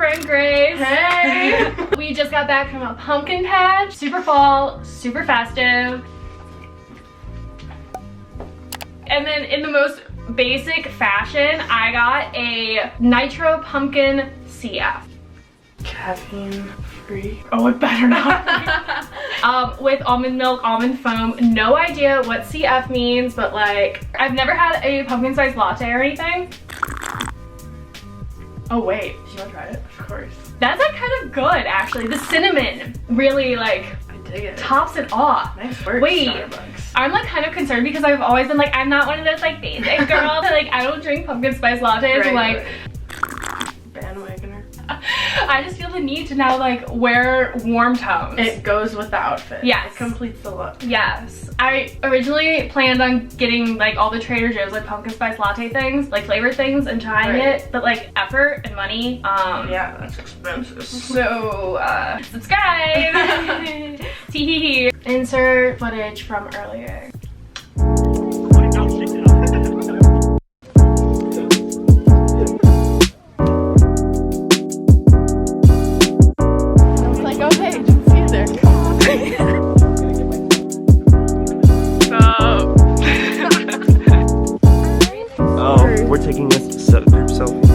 friend Grace. Hey! We just got back from a pumpkin patch. Super fall, super festive. And then in the most basic fashion, I got a Nitro Pumpkin CF. Caffeine free. Oh, it better not be. With almond milk, almond foam. No idea what CF means, but like, I've never had a pumpkin spice latte or anything. Oh wait, do you want to try it? Of course. That's like kind of good actually. The cinnamon really like Dig it. tops it off. Nice work, Wait, Starbucks. I'm like kind of concerned because I've always been like, I'm not one of those like basic girls. Like I don't drink pumpkin spice lattes. Right, Like right. Bandwagoner. I just feel the need to now like wear warm tones. It goes with the outfit. Yes. It completes the look. Yes. I originally planned on getting like all the Trader Joe's like pumpkin spice latte things, like flavored things and trying Right. it, but like effort and money. Yeah, that's expensive. So subscribe. Tee. Insert footage from earlier. It's like, okay, didn't see it there. Oh, we're taking this group selfie.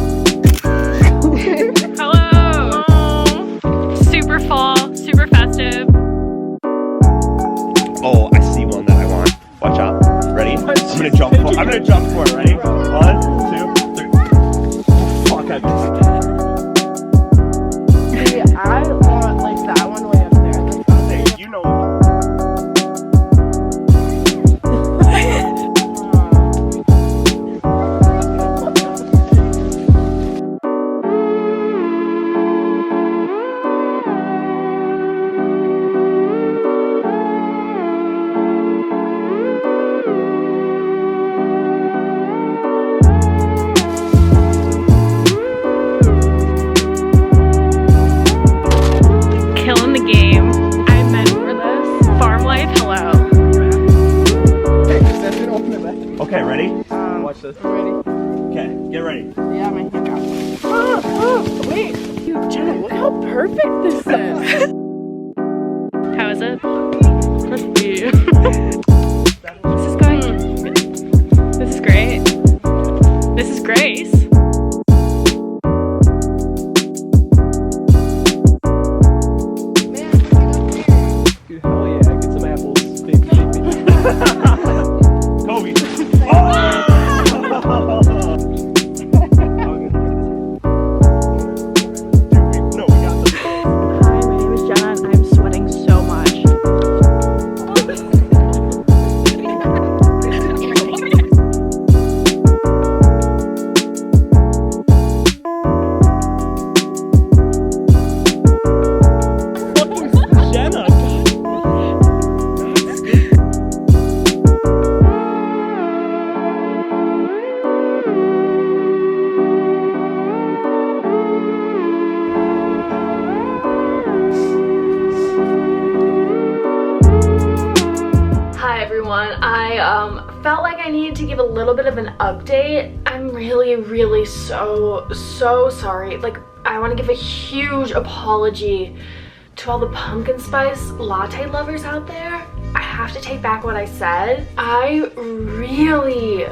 Hello. Super fall, super festive. Oh, I see one that I want. Watch out. Ready? I'm gonna jump for it. I'm gonna jump for it. Ready? 1, 2, 3. Oh, fuck, I missed it. See, I want like that one way up there. Hey, you know what? Killing the game. I'm meant for this. Farm life, hello. Okay, ready? Watch this. Ready? Okay, get ready. Yeah, my hand got it. Oh, wait. Dude, Jenna, look how perfect this is. How is it? Crispy. This is going. This is great. This is Grace. Dude, hell yeah, get some apples, baby. Kobe. Oh! Dude, no, we got this. Hi, my name is Jenna and I'm sweating so much. Jenna. Hi everyone, I felt like I needed to give a little bit of an update. I'm really so sorry. Like, I want to give a huge apology to all the pumpkin spice latte lovers out there. I have to take back what I said. I really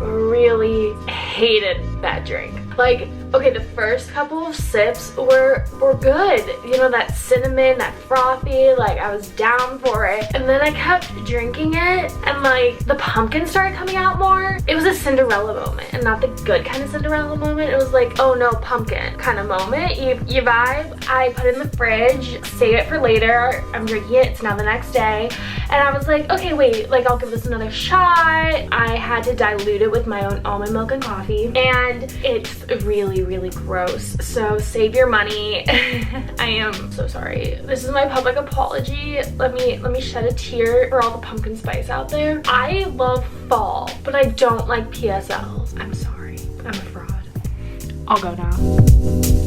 hated that drink. Like, okay, the first couple of sips were good. You know, that cinnamon, that frothy, like I was down for it. And then I kept drinking it and like the pumpkin started coming out more. It was a Cinderella moment and not the good kind of Cinderella moment. It was like, oh no, pumpkin kind of moment. You vibe. I put it in the fridge, save it for later. I'm drinking it, it's now the next day. And I was like, okay, wait, like I'll give this another shot. I had to dilute it with my own almond milk and coffee. And it's really gross. So save your money. I am so sorry. This is my public apology. Let me shed a tear for all the pumpkin spice out there. I love fall, but I don't like PSLs. I'm sorry. I'm a fraud. I'll go now.